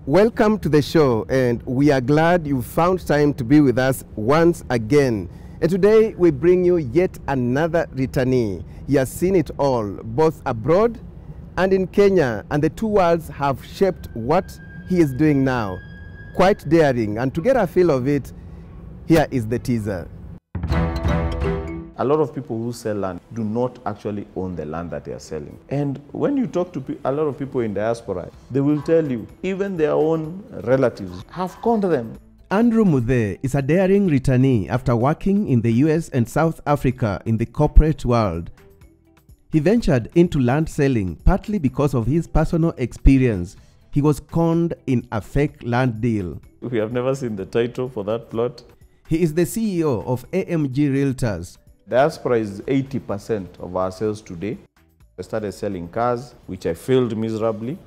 Welcome to the show, and we are glad you found time to be with us once again. And today we bring you yet another returnee. He has seen it all, both abroad and in Kenya, and the two worlds have shaped what he is doing now. Quite daring, and to get a feel of it, here is the teaser. A lot of people who sell land do not actually own the land that they are selling. And when you talk to a lot of people in diaspora, they will tell you even their own relatives have conned them. Andrew Muthe is a daring returnee after working in the US and South Africa in the corporate world. He ventured into land selling partly because of his personal experience. He was conned in a fake land deal. We have never seen the title for that plot. He is the CEO of Amg Realtors. Diaspora is 80% of our sales today. I started selling cars, which I failed miserably.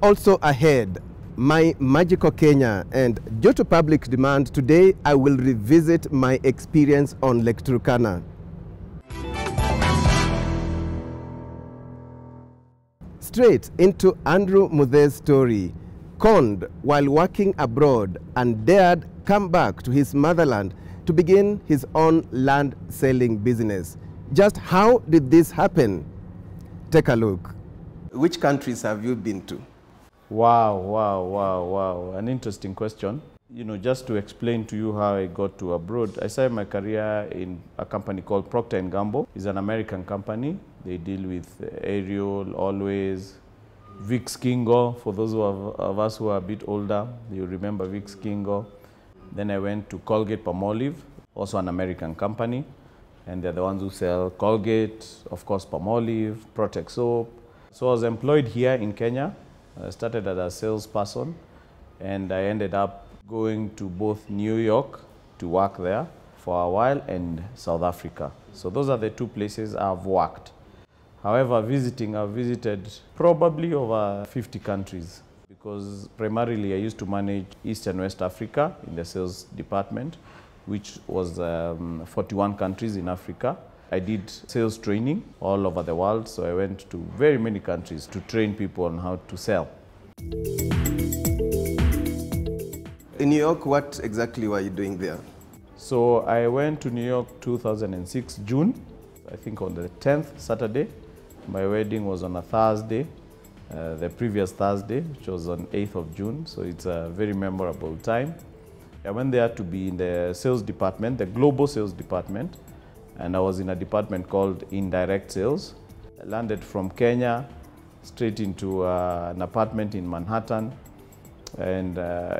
Also ahead, my magical Kenya, and due to public demand, today I will revisit my experience on Lake Turkana. Straight into Andrew Muthe's story. Conned while working abroad and dared come back to his motherland to begin his own land selling business. Just how did this happen? Take a look. Which countries have you been to? Wow. An interesting question. You know, just to explain to you how I got to abroad, I started my career in a company called Procter & Gamble. It's an American company. They deal with Ariel, Always, Vicks Kingo. For those of us who are a bit older, you remember Vicks Kingo. Then I went to Colgate-Palmolive, also an American company, and they're the ones who sell Colgate, of course Palmolive, Protect Soap. So I was employed here in Kenya. I started as a salesperson, and I ended up going to both New York to work there for a while and South Africa. So those are the two places I've worked. However, I've visited probably over 50 countries. Because primarily I used to manage East and West Africa in the sales department, which was 41 countries in Africa. I did sales training all over the world, so I went to very many countries to train people on how to sell. In New York, what exactly were you doing there? So I went to New York 2006, June, I think on the 10th, Saturday. My wedding was on a Thursday. The previous Thursday, which was on 8th of June, so it's a very memorable time. I went there to be in the sales department, the global sales department, and I was in a department called indirect sales. I landed from Kenya straight into an apartment in Manhattan, and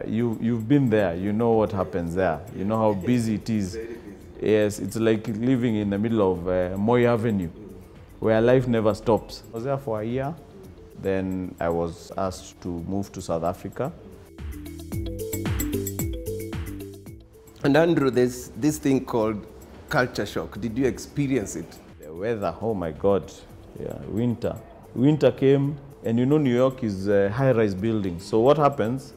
you've been there, you know what happens there, you know how busy it is. Yes, it's like living in the middle of Moy Avenue, where life never stops. I was there for a year. Then I was asked to move to South Africa. And Andrew, there's this thing called culture shock. Did you experience it? The weather, oh my God, yeah, winter. Winter came, and you know New York is a high-rise building. So what happens?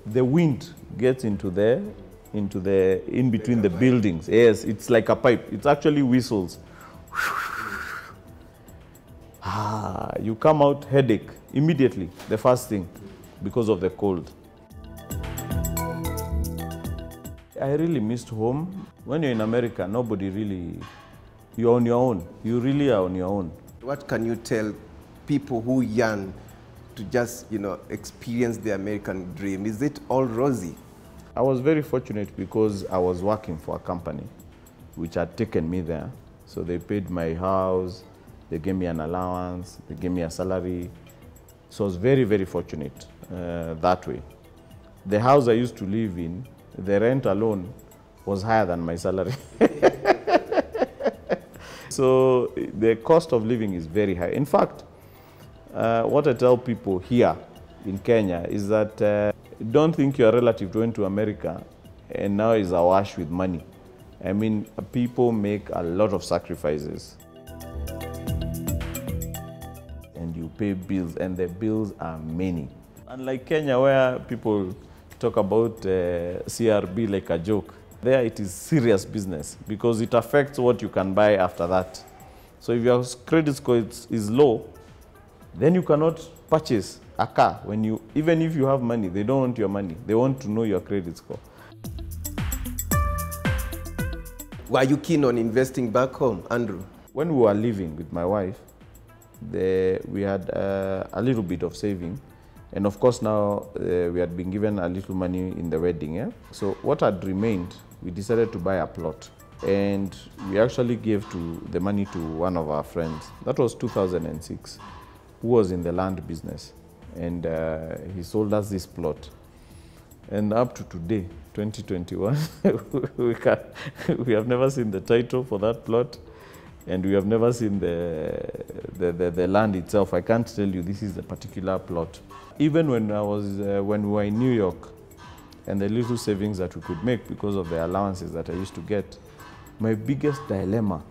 The wind gets in between the buildings. Yes, it's like a pipe. It's actually whistles. You come out headache immediately, the first thing, because of the cold. I really missed home. When you're in America, nobody really, you're on your own. You really are on your own. What can you tell people who yearn to just, experience the American dream? Is it all rosy? I was very fortunate because I was working for a company which had taken me there. So they paid my house. They gave me an allowance, they gave me a salary. So I was very, very fortunate that way. The house I used to live in, the rent alone was higher than my salary. So the cost of living is very high. In fact, what I tell people here in Kenya is that don't think your relative went to America and now is awash with money. I mean, people make a lot of sacrifices. And you pay bills, and the bills are many. Unlike Kenya, where people talk about CRB like a joke, there it is serious business because it affects what you can buy after that. So if your credit score is low, then you cannot purchase a car. Even if you have money, they don't want your money. They want to know your credit score. Were you keen on investing back home, Andrew? When we were living with my wife, we had a little bit of saving. And of course now we had been given a little money in the wedding. Yeah? So what had remained, we decided to buy a plot. And we actually gave the money to one of our friends. That was 2006, who was in the land business. And he sold us this plot. And up to today, 2021, we have never seen the title for that plot. And we have never seen the land itself. I can't tell you this is a particular plot. Even when we were in New York, and the little savings that we could make because of the allowances that I used to get, my biggest dilemma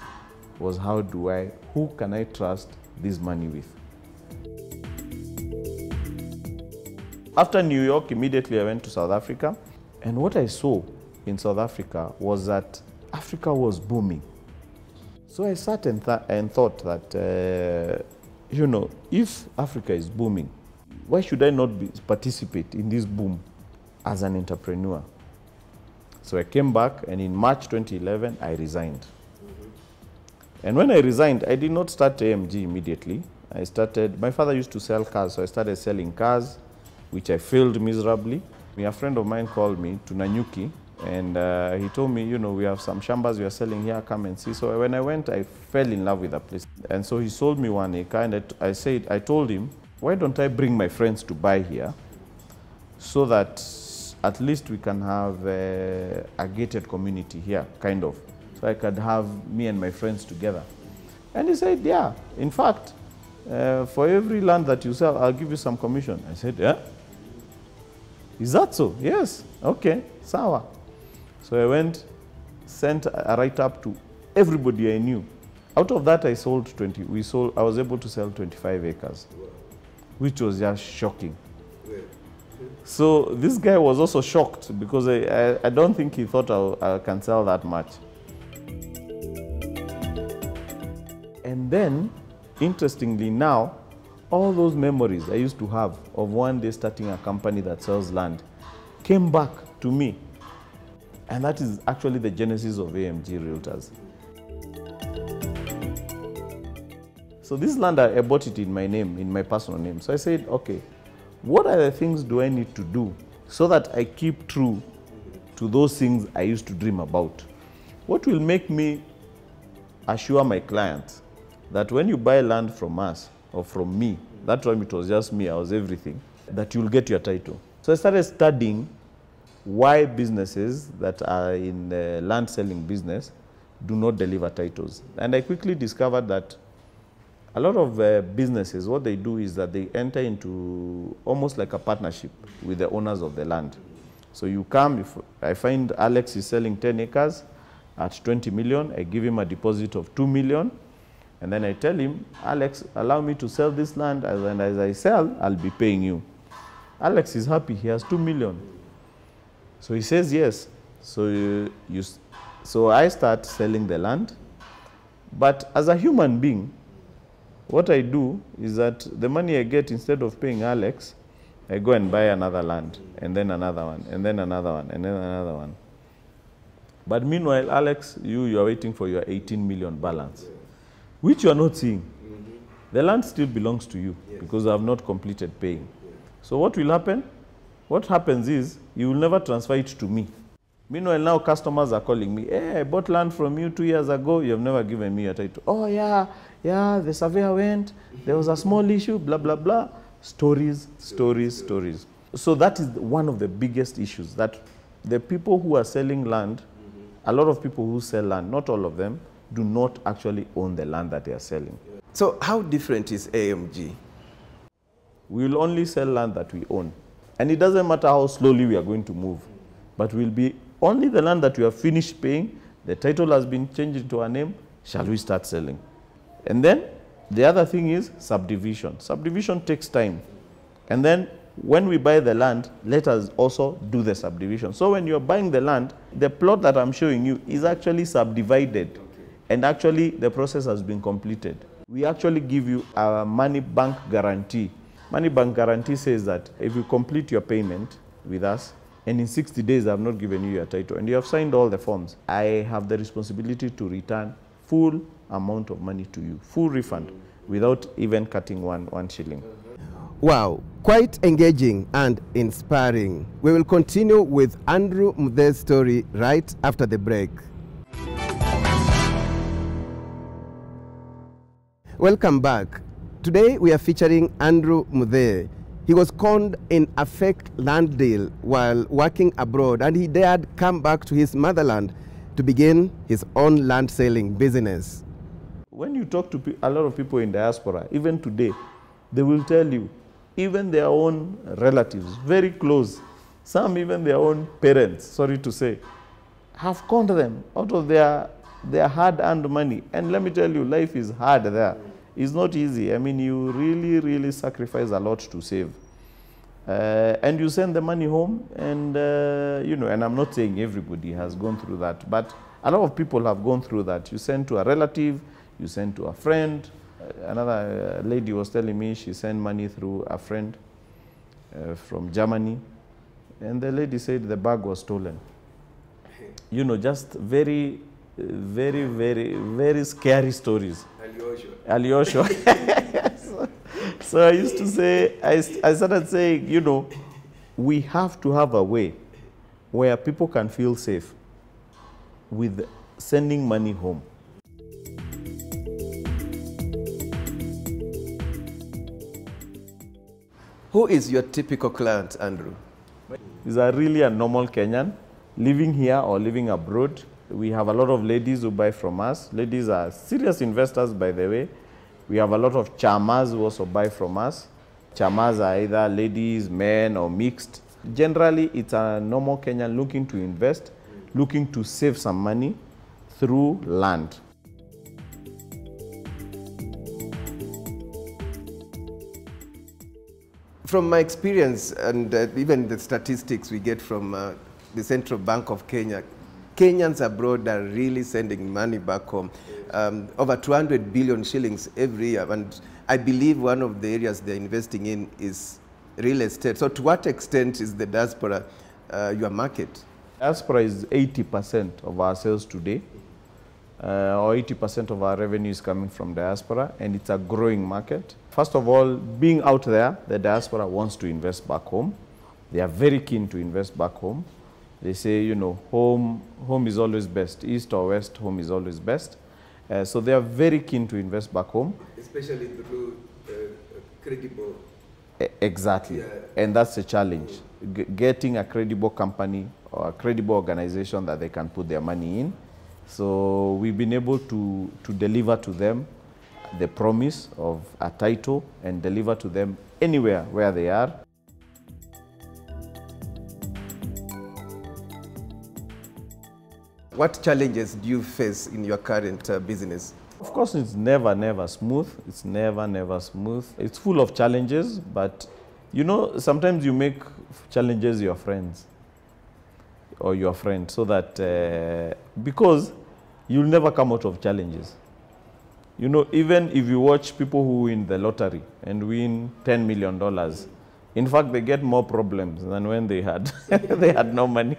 was who can I trust this money with? After New York, immediately I went to South Africa. And what I saw in South Africa was that Africa was booming. So I sat and thought that, if Africa is booming, why should I not participate in this boom as an entrepreneur? So I came back, and in March 2011, I resigned. And when I resigned, I did not start AMG immediately. My father used to sell cars, so I started selling cars, which I failed miserably. A friend of mine called me to Nanyuki, and he told me, we have some shambas we are selling here, come and see. So when I went, I fell in love with the place. And so he sold me 1 acre, and I told him, why don't I bring my friends to buy here so that at least we can have a gated community here, kind of. So I could have me and my friends together. And he said, yeah, in fact, for every land that you sell, I'll give you some commission. I said, yeah. Is that so? Yes. Okay, sawa. So I went, sent a write-up to everybody I knew. Out of that, I was able to sell 25 acres, which was just shocking. So this guy was also shocked because I don't think he thought I can sell that much. And then, interestingly now, all those memories I used to have of one day starting a company that sells land came back to me. And that is actually the genesis of Amg Realtors. So this land, I bought it in my name, in my personal name. So I said, okay, what are the things do I need to do so that I keep true to those things I used to dream about? What will make me assure my clients that when you buy land from us, or from me, that time it was just me, I was everything, that you'll get your title. So I started studying why businesses that are in the land selling business do not deliver titles. And I quickly discovered that a lot of businesses, what they do is that they enter into almost like a partnership with the owners of the land. So you come, if I find Alex is selling 10 acres at 20 million, I give him a deposit of 2 million. And then I tell him, Alex, allow me to sell this land, and as I sell, I'll be paying you. Alex is happy, he has 2 million. So he says yes. So I start selling the land. But as a human being, what I do is that the money I get, instead of paying Alex, I go and buy another land, and then another one, and then another one, and then another one. But meanwhile, Alex, you are waiting for your 18 million balance, which you are not seeing. The land still belongs to you because I have not completed paying. So what will happen? What happens is you will never transfer it to me. Meanwhile, now customers are calling me, hey, I bought land from you 2 years ago. You have never given me a title. Oh, yeah, the surveyor went. There was a small issue, blah, blah, blah. Stories, stories, stories. So that is one of the biggest issues, that the people who are selling land, a lot of people who sell land, not all of them, do not actually own the land that they are selling. So how different is AMG? We will only sell land that we own. And it doesn't matter how slowly we are going to move, but we'll be only the land that we have finished paying, the title has been changed into our name, shall we start selling. And then the other thing is subdivision. Subdivision takes time. And then when we buy the land, let us also do the subdivision. So when you're buying the land, the plot that I'm showing you is actually subdivided. And actually the process has been completed. We actually give you a money bank guarantee Money bank guarantee says that if you complete your payment with us, and in 60 days I have not given you your title, and you have signed all the forms, I have the responsibility to return full amount of money to you, full refund, without even cutting one shilling. Wow, quite engaging and inspiring. We will continue with Andrew Muthe's story right after the break. Welcome back. Today we are featuring Andrew Muthe. He was conned in a fake land deal while working abroad, and he dared come back to his motherland to begin his own land selling business. When you talk to a lot of people in diaspora, even today, they will tell you, even their own relatives, very close, some even their own parents, sorry to say, have conned them out of their hard-earned money. And let me tell you, life is hard there. It's not easy. I mean, you really, really sacrifice a lot to save. And you send the money home, and, and I'm not saying everybody has gone through that, but a lot of people have gone through that. You send to a relative, you send to a friend. Another lady was telling me she sent money through a friend from Germany, and the lady said the bag was stolen. Just very, very, very, very scary stories. Alyosho. So I used to say, I started saying, we have to have a way where people can feel safe with sending money home. Who is your typical client, Andrew? These are really a normal Kenyan living here or living abroad. We have a lot of ladies who buy from us. Ladies are serious investors, by the way. We have a lot of Chams who also buy from us. Chams are either ladies, men, or mixed. Generally, it's a normal Kenyan looking to invest, looking to save some money through land. From my experience and even the statistics we get from the Central Bank of Kenya, Kenyans abroad are really sending money back home. Over 200 billion shillings every year. And I believe one of the areas they're investing in is real estate. So to what extent is the diaspora your market? Diaspora is 80% of our sales today, or 80% of our revenue is coming from diaspora, and it's a growing market. First of all, being out there, the diaspora wants to invest back home. They are very keen to invest back home. They say, home is always best. East or west, home is always best. So they are very keen to invest back home. Especially through credible. Exactly. Yeah. And that's the challenge. Getting a credible company or a credible organization that they can put their money in. So we've been able to deliver to them the promise of a title and deliver to them anywhere where they are. What challenges do you face in your current business? Of course, it's never smooth. It's never smooth. It's full of challenges, but sometimes you make challenges your friends or your friend, so that because you'll never come out of challenges. Even if you watch people who win the lottery and win $10 million, in fact, they get more problems than when they had they had no money.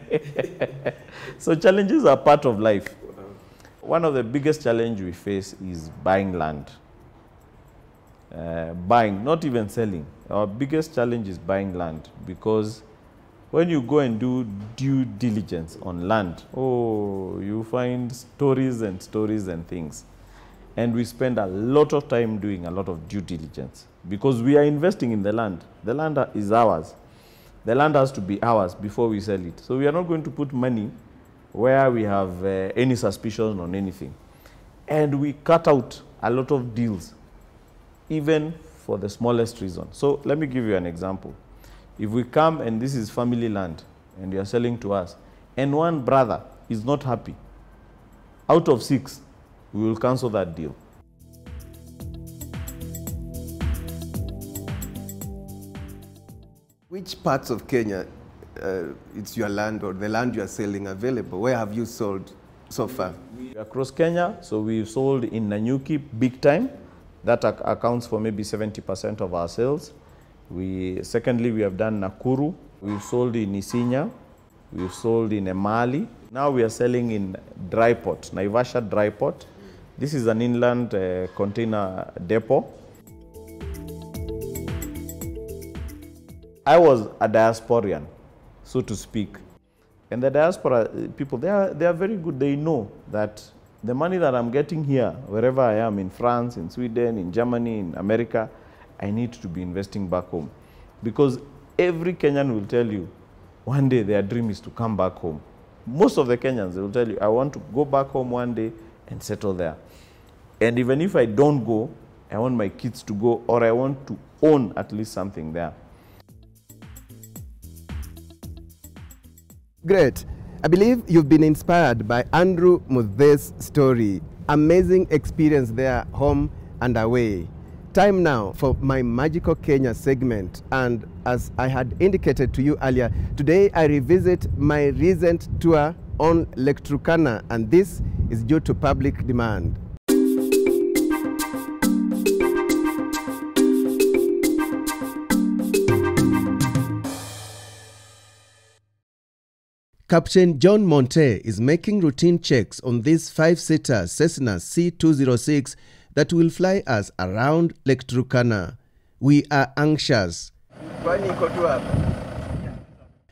So challenges are part of life. One of the biggest challenges we face is buying land. Buying, not even selling. Our biggest challenge is buying land, because when you go and do due diligence on land, you find stories and things. And we spend a lot of time doing a lot of due diligence, because we are investing in the land. The land is ours. The land has to be ours before we sell it. So we are not going to put money where we have any suspicion on anything. And we cut out a lot of deals, even for the smallest reason. So let me give you an example. If we come and this is family land and you are selling to us, and one brother is not happy, out of 6, we will cancel that deal. Which parts of Kenya it's your land or the land you are selling available? Where have you sold so far? Across Kenya, so we've sold in Nanyuki big time. That accounts for maybe 70% of our sales. Secondly, we have done Nakuru. We've sold in Isinya. We've sold in Emali. Now we are selling in Dry Port, Naivasha Dry Port. This is an inland container depot. I was a diasporian, so to speak. And the diaspora people, they are very good. They know that the money that I'm getting here, wherever I am, in France, in Sweden, in Germany, in America, I need to be investing back home. Because every Kenyan will tell you, one day their dream is to come back home. Most of the Kenyans, they will tell you, I want to go back home one day and settle there. And even if I don't go, I want my kids to go, or I want to own at least something there. Great. I believe you've been inspired by Andrew Muthe's story. Amazing experience there, home and away. Time now for my Magical Kenya segment. And as I had indicated to you earlier, today I revisit my recent tour on Lake Turkana, and this is due to public demand. Captain John Monte is making routine checks on this 5-seater Cessna C206 that will fly us around Lake Turkana. We are anxious,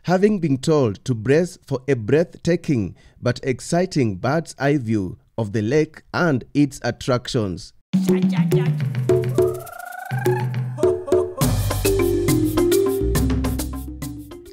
having been told to brace for a breathtaking but exciting bird's eye view of the lake and its attractions.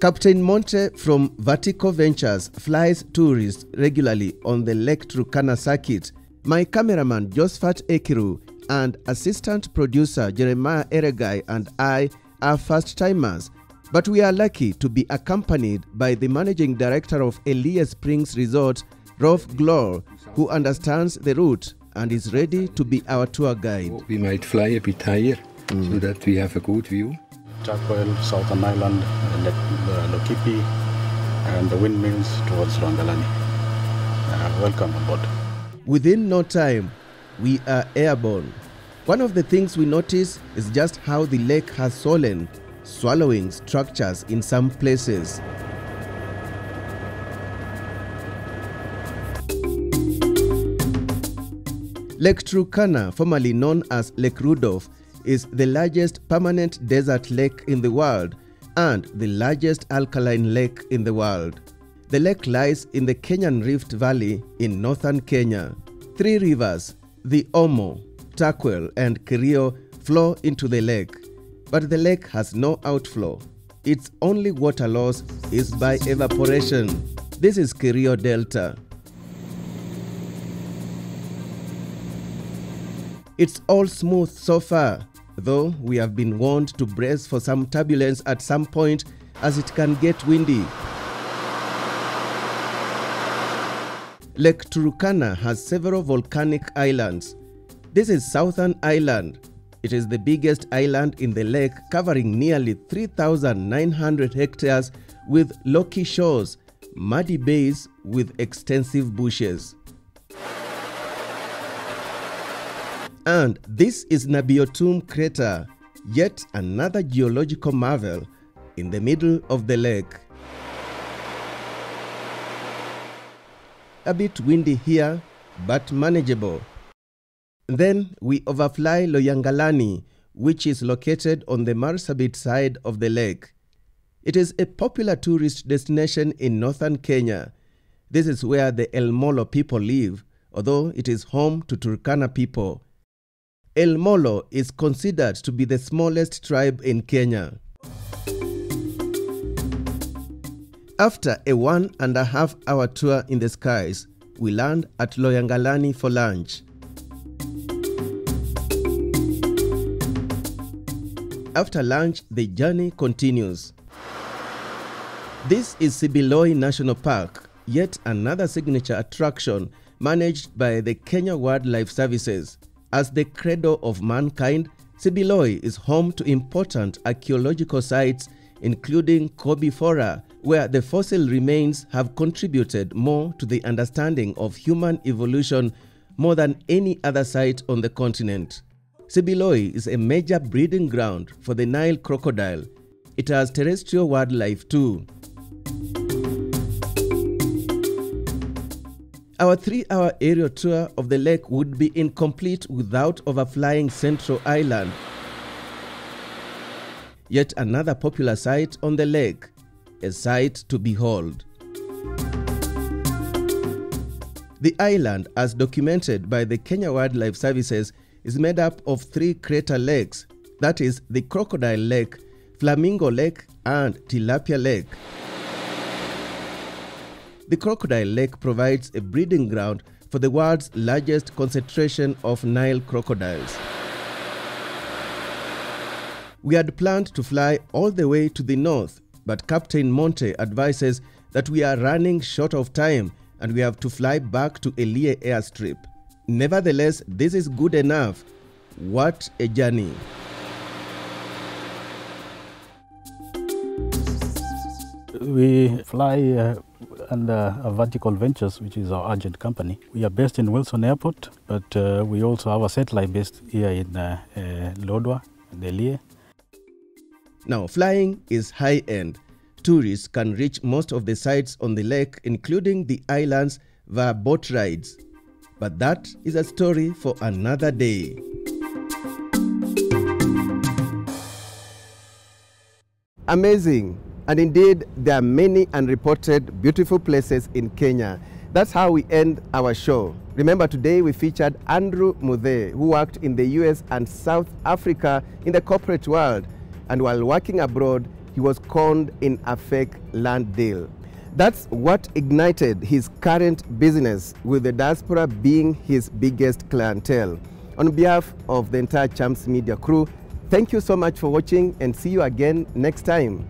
Captain Monte from Vertical Ventures flies tourists regularly on the Lake Turkana circuit. My cameraman Josephat Ekiru and assistant producer Jeremiah Eregai and I are first-timers, but we are lucky to be accompanied by the managing director of Elia Springs Resort, Rolf Glor, who understands the route and is ready to be our tour guide. We might fly a bit higher so that we have a good view. Chakwel, Southern Island, Lokipi, and the windmills towards Rangalani. Welcome aboard. Within no time, we are airborne. One of the things we notice is just how the lake has swollen, swallowing structures in some places. Lake Turkana, formerly known as Lake Rudolph, is the largest permanent desert lake in the world and the largest alkaline lake in the world. The lake lies in the Kenyan Rift Valley in northern Kenya. 3 rivers, the Omo, Takwel, and Kerio, flow into the lake, but the lake has no outflow. Its only water loss is by evaporation. This is Kerio Delta. It's all smooth so far, though we have been warned to brace for some turbulence at some point as it can get windy. Lake Turkana has several volcanic islands. This is Southern Island. It is the biggest island in the lake, covering nearly 3,900 hectares with locky shores, muddy bays with extensive bushes. And this is Nabiotum crater, yet another geological marvel in the middle of the lake. A bit windy here, but manageable. Then we overfly Loyangalani, which is located on the Marsabit side of the lake. It is a popular tourist destination in northern Kenya. This is where the El Molo people live, although it is home to Turkana people. El Molo is considered to be the smallest tribe in Kenya. After a 1.5-hour tour in the skies, we land at Loyangalani for lunch. After lunch, the journey continues. This is Sibiloi National Park, yet another signature attraction managed by the Kenya Wildlife Services. As the cradle of mankind, Sibiloi is home to important archaeological sites, including Kobe Fora, where the fossil remains have contributed more to the understanding of human evolution more than any other site on the continent. Sibiloi is a major breeding ground for the Nile crocodile. It has terrestrial wildlife too. Our 3-hour aerial tour of the lake would be incomplete without overflying Central Island, yet another popular site on the lake, a sight to behold. The island, as documented by the Kenya Wildlife Services, is made up of 3 crater lakes, that is the Crocodile Lake, Flamingo Lake and Tilapia Lake. The Crocodile Lake provides a breeding ground for the world's largest concentration of Nile crocodiles. We had planned to fly all the way to the north, but Captain Monte advises that we are running short of time and we have to fly back to Elie airstrip. Nevertheless, this is good enough. What a journey! We fly under Vertical Ventures, which is our agent company. We are based in Wilson Airport, but we also have a satellite based here in Lodwar and Elie. Now, flying is high-end. Tourists can reach most of the sites on the lake, including the islands, via boat rides. But that is a story for another day. Amazing. And indeed, there are many unreported beautiful places in Kenya. That's how we end our show. Remember, today we featured Andrew Muthe, who worked in the US and South Africa in the corporate world. And while working abroad, he was conned in a fake land deal. That's what ignited his current business, with the diaspora being his biggest clientele. On behalf of the entire Chams Media crew, thank you so much for watching and see you again next time.